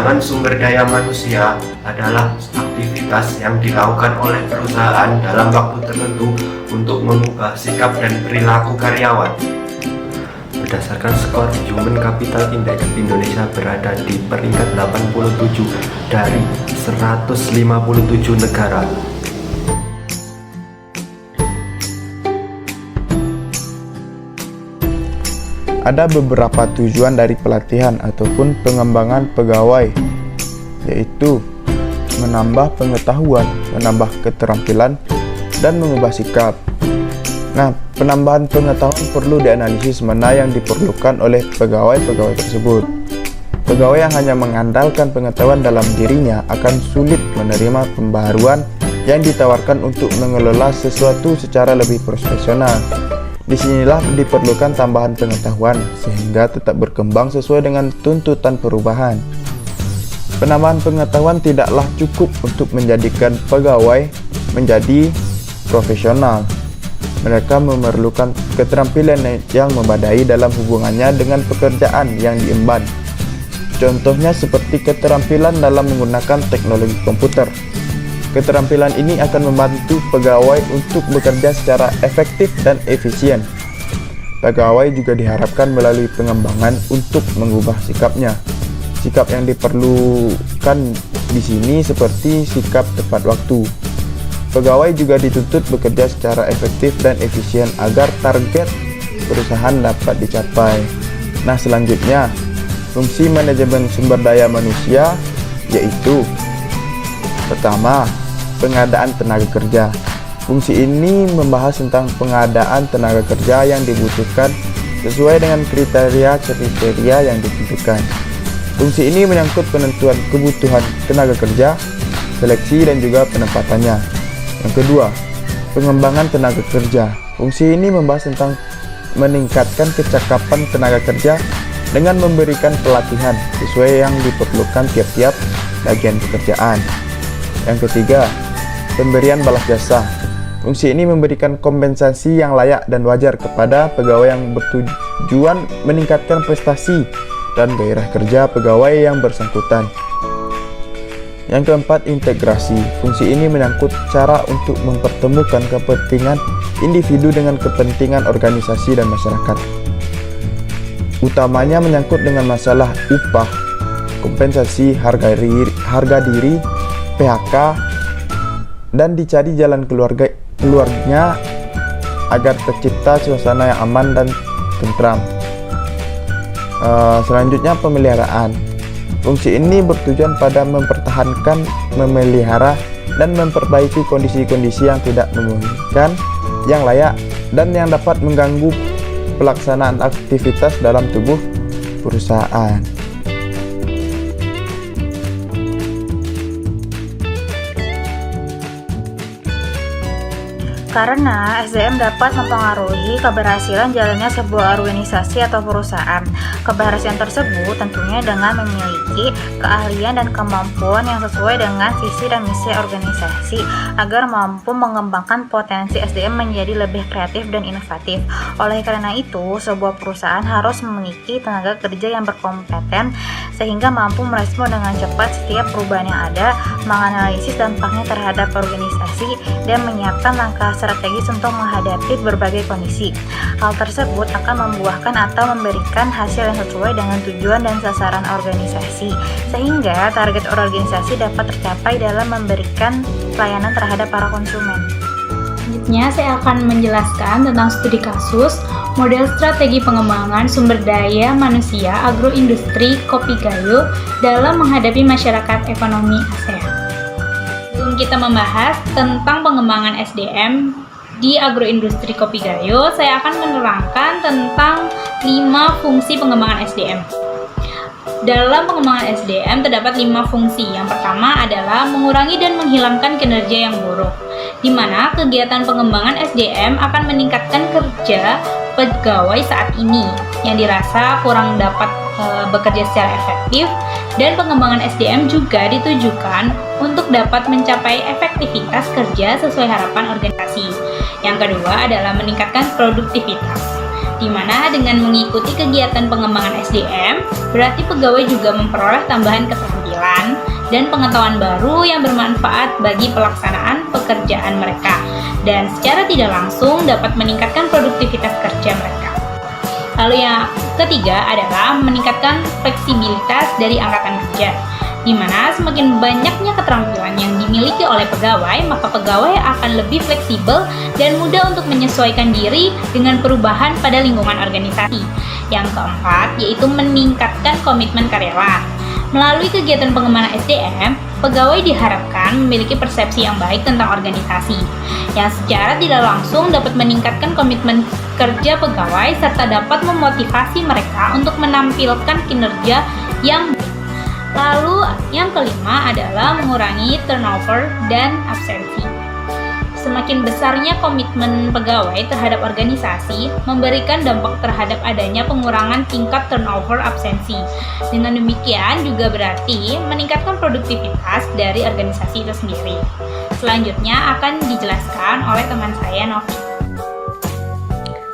pengembangan sumber daya manusia adalah aktivitas yang dilakukan oleh perusahaan dalam waktu tertentu untuk mengubah sikap dan perilaku karyawan. Berdasarkan skor Human Capital Index, Indonesia berada di peringkat 87 dari 157 negara. Ada beberapa tujuan dari pelatihan ataupun pengembangan pegawai, yaitu menambah pengetahuan, menambah keterampilan, dan mengubah sikap. Nah, penambahan pengetahuan perlu dianalisis mana yang diperlukan oleh pegawai-pegawai tersebut. Pegawai yang hanya mengandalkan pengetahuan dalam dirinya akan sulit menerima pembaharuan yang ditawarkan untuk mengelola sesuatu secara lebih profesional. Disinilah diperlukan tambahan pengetahuan sehingga tetap berkembang sesuai dengan tuntutan perubahan. Penambahan pengetahuan tidaklah cukup untuk menjadikan pegawai menjadi profesional. Mereka memerlukan keterampilan yang memadai dalam hubungannya dengan pekerjaan yang diemban. Contohnya seperti keterampilan dalam menggunakan teknologi komputer. Keterampilan ini akan membantu pegawai untuk bekerja secara efektif dan efisien. Pegawai juga diharapkan melalui pengembangan untuk mengubah sikapnya. Sikap yang diperlukan di sini seperti sikap tepat waktu. Pegawai juga dituntut bekerja secara efektif dan efisien agar target perusahaan dapat dicapai. Nah, selanjutnya, fungsi manajemen sumber daya manusia yaitu pertama, pengadaan tenaga kerja. Fungsi ini membahas tentang pengadaan tenaga kerja yang dibutuhkan sesuai dengan kriteria yang ditentukan. Fungsi ini menyangkut penentuan kebutuhan tenaga kerja, seleksi, dan juga penempatannya. Yang kedua, pengembangan tenaga kerja. Fungsi ini membahas tentang meningkatkan kecakapan tenaga kerja dengan memberikan pelatihan sesuai yang diperlukan tiap-tiap bagian pekerjaan. Yang ketiga, pemberian balas jasa. Fungsi ini memberikan kompensasi yang layak dan wajar kepada pegawai yang bertujuan meningkatkan prestasi dan gairah kerja pegawai yang bersangkutan. Yang keempat, integrasi. Fungsi ini menyangkut cara untuk mempertemukan kepentingan individu dengan kepentingan organisasi dan masyarakat. Utamanya menyangkut dengan masalah upah, kompensasi, harga diri, PHK, dan dicari jalan keluarnya agar tercipta suasana yang aman dan tentram. Selanjutnya, pemeliharaan. Fungsi ini bertujuan pada mempertahankan, memelihara, dan memperbaiki kondisi-kondisi yang tidak memungkinkan, yang layak, dan yang dapat mengganggu pelaksanaan aktivitas dalam tubuh perusahaan. Karena SDM dapat mempengaruhi keberhasilan jalannya sebuah organisasi atau perusahaan. Keberhasilan tersebut tentunya dengan memiliki keahlian dan kemampuan yang sesuai dengan visi dan misi organisasi agar mampu mengembangkan potensi SDM menjadi lebih kreatif dan inovatif. Oleh karena itu, sebuah perusahaan harus memiliki tenaga kerja yang berkompeten sehingga mampu merespon dengan cepat setiap perubahan yang ada, menganalisis dampaknya terhadap organisasi, dan menyiapkan langkah strategis untuk menghadapi berbagai kondisi. Hal tersebut akan membuahkan atau memberikan hasil yang sesuai dengan tujuan dan sasaran organisasi, sehingga target organisasi dapat tercapai dalam memberikan pelayanan terhadap para konsumen. Selanjutnya, saya akan menjelaskan tentang studi kasus model strategi pengembangan sumber daya manusia agroindustri kopi gayo dalam menghadapi masyarakat ekonomi ASEAN. Sebelum kita membahas tentang pengembangan SDM di agroindustri kopi gayo, saya akan menerangkan tentang 5 fungsi pengembangan SDM. Dalam pengembangan SDM terdapat 5 fungsi. Yang pertama adalah mengurangi dan menghilangkan kinerja yang buruk, di mana kegiatan pengembangan SDM akan meningkatkan kerja pegawai saat ini yang dirasa kurang dapat bekerja secara efektif, dan pengembangan SDM juga ditujukan untuk dapat mencapai efektivitas kerja sesuai harapan organisasi. Yang kedua adalah meningkatkan produktivitas, di mana dengan mengikuti kegiatan pengembangan SDM, berarti pegawai juga memperoleh tambahan keterampilan keterampilan dan pengetahuan baru yang bermanfaat bagi pelaksanaan pekerjaan mereka, dan secara tidak langsung dapat meningkatkan produktivitas kerja mereka. Lalu yang ketiga adalah meningkatkan fleksibilitas dari angkatan kerja, di mana semakin banyaknya keterampilan yang dimiliki oleh pegawai, maka pegawai akan lebih fleksibel dan mudah untuk menyesuaikan diri dengan perubahan pada lingkungan organisasi. Yang keempat, yaitu meningkatkan komitmen karyawan. Melalui kegiatan pengembangan SDM, pegawai diharapkan memiliki persepsi yang baik tentang organisasi, yang secara tidak langsung dapat meningkatkan komitmen kerja pegawai serta dapat memotivasi mereka untuk menampilkan kinerja yang baik. Lalu yang kelima adalah mengurangi turnover dan absensi. Semakin besarnya komitmen pegawai terhadap organisasi memberikan dampak terhadap adanya pengurangan tingkat turnover absensi. Dengan demikian juga berarti meningkatkan produktivitas dari organisasi itu sendiri. Selanjutnya akan dijelaskan oleh teman saya, Novi.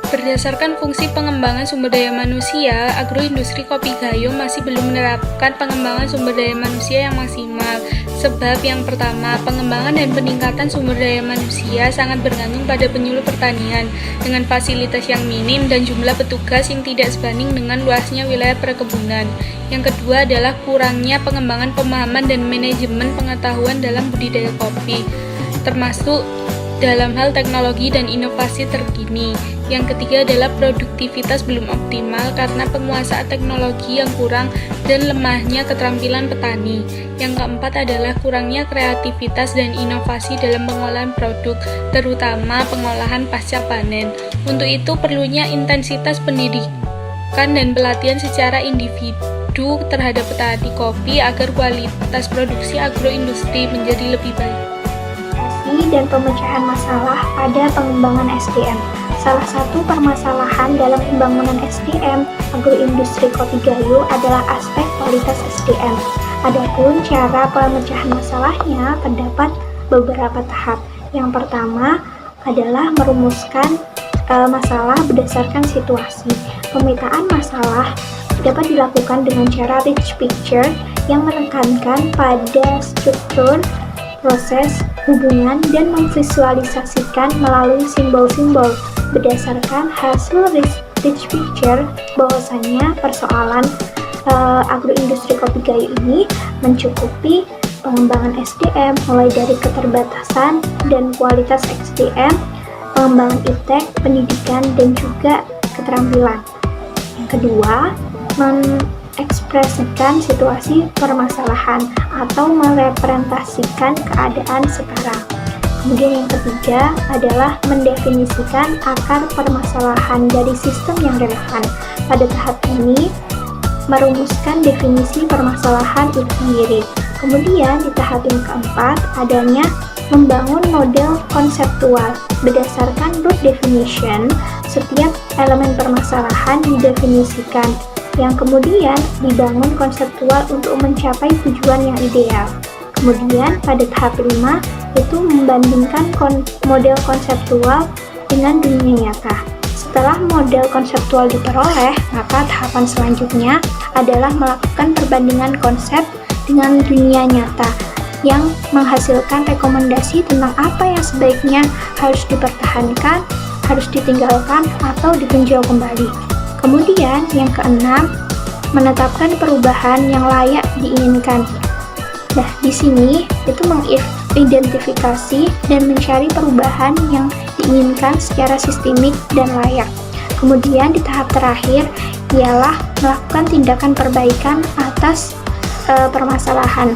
Berdasarkan fungsi pengembangan sumber daya manusia, agroindustri kopi gayung masih belum menerapkan pengembangan sumber daya manusia yang maksimal. Sebab yang pertama, pengembangan dan peningkatan sumber daya manusia sangat bergantung pada penyuluh pertanian dengan fasilitas yang minim dan jumlah petugas yang tidak sebanding dengan luasnya wilayah perkebunan. Yang kedua adalah kurangnya pengembangan pemahaman dan manajemen pengetahuan dalam budidaya kopi, termasuk dalam hal teknologi dan inovasi terkini. Yang ketiga adalah produktivitas belum optimal karena penguasaan teknologi yang kurang dan lemahnya keterampilan petani. Yang keempat adalah kurangnya kreativitas dan inovasi dalam pengolahan produk, terutama pengolahan pasca panen. Untuk itu perlunya intensitas pendidikan dan pelatihan secara individu terhadap petani kopi agar kualitas produksi agroindustri menjadi lebih baik. Dan pemecahan masalah pada pengembangan SDM. Salah satu permasalahan dalam pembangunan SDM agroindustri kopi gayo adalah aspek kualitas SDM. Adapun cara pemecahan masalahnya terdapat beberapa tahap. Yang pertama adalah merumuskan masalah berdasarkan situasi. Pemetaan masalah dapat dilakukan dengan cara rich picture yang menekankan pada struktur, proses, hubungan, dan memvisualisasikan melalui simbol-simbol. Berdasarkan hasil rich picture, bahwasanya persoalan agroindustri kopi gayo ini mencukupi pengembangan SDM mulai dari keterbatasan dan kualitas SDM, pengembangan iptek, pendidikan, dan juga keterampilan. Yang kedua, mengekspresikan situasi permasalahan atau merepresentasikan keadaan sekarang. Kemudian yang ketiga adalah mendefinisikan akar permasalahan dari sistem yang relevan. Pada tahap ini, merumuskan definisi permasalahan itu sendiri. Kemudian di tahap yang keempat, adanya membangun model konseptual. Berdasarkan root definition, setiap elemen permasalahan didefinisikan, yang kemudian dibangun konseptual untuk mencapai tujuan yang ideal. Kemudian pada tahap 5 itu membandingkan model konseptual dengan dunia nyata. Setelah model konseptual diperoleh, maka tahapan selanjutnya adalah melakukan perbandingan konsep dengan dunia nyata yang menghasilkan rekomendasi tentang apa yang sebaiknya harus dipertahankan, harus ditinggalkan, atau ditinjau kembali. Kemudian yang keenam, menetapkan perubahan yang layak diinginkan. Nah, di sini itu mengidentifikasi dan mencari perubahan yang diinginkan secara sistemik dan layak. Kemudian di tahap terakhir ialah melakukan tindakan perbaikan atas permasalahan.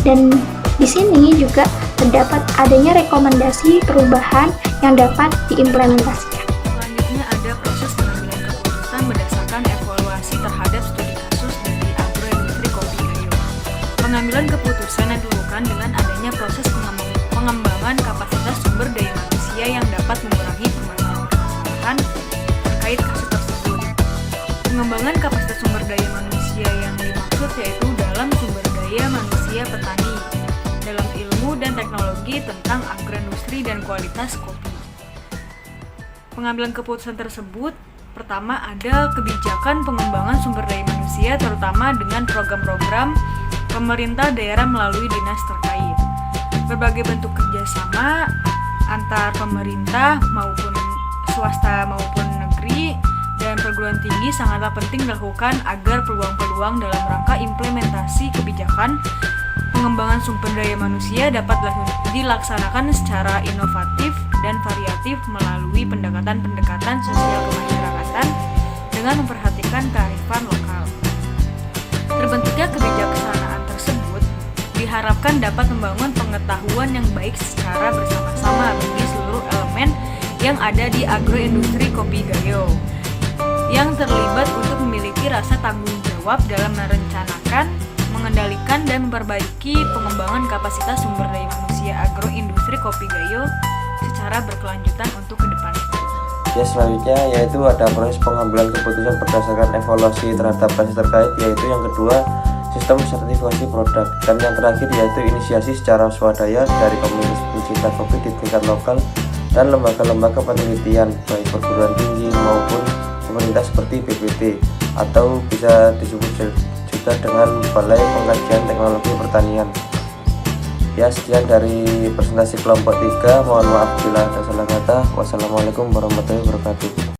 Dan di sini juga terdapat adanya rekomendasi perubahan yang dapat diimplementasikan. Selanjutnya ada proses pengambilan keputusan berdasarkan evaluasi terhadap studi kasus dari agroindustri kopi gayo. Pengambilan keputusan yang dilakukan dengan adanya proses pengembangan kapasitas sumber daya manusia yang dapat mengurangi permasalahan terkait kasus tersebut. Pengembangan kapasitas sumber daya manusia yang dimaksud yaitu dalam sumber daya manusia petani, dalam ilmu dan teknologi tentang agroindustri dan kualitas kopi. Pengambilan keputusan tersebut pertama ada kebijakan pengembangan sumber daya manusia terutama dengan program-program pemerintah daerah melalui dinas terkait. Berbagai bentuk kerjasama antar pemerintah maupun swasta maupun negeri dan perguruan tinggi sangatlah penting dilakukan agar peluang-peluang dalam rangka implementasi kebijakan pengembangan sumber daya manusia dapat dilaksanakan secara inovatif dan variatif melalui pendekatan-pendekatan sosial kemasyarakatan dengan memperhatikan kearifan lokal. Terbentuknya kebijaksanaan tersebut diharapkan dapat membangun pengetahuan yang baik secara bersama-sama bagi seluruh elemen yang ada di agroindustri Kopi Gayo, yang terlibat untuk memiliki rasa tanggung jawab dalam merencanakan, mengendalikan, dan memperbaiki pengembangan kapasitas sumber daya manusia agroindustri Kopi Gayo secara berkelanjutan untuk ke depan. Ya, selanjutnya yaitu ada proses pengambilan keputusan berdasarkan evaluasi terhadap proses terkait, yaitu yang kedua sistem sertifikasi produk, dan yang terakhir yaitu inisiasi secara swadaya dari komunitas pencinta kopi di tingkat lokal dan lembaga-lembaga penelitian baik perguruan tinggi maupun pemerintah seperti BPT atau bisa disebut juga dengan Balai Pengkajian Teknologi Pertanian. Ya, sekian dari presentasi kelompok 3. Mohon maaf bila ada salah kata. Wassalamualaikum warahmatullahi wabarakatuh.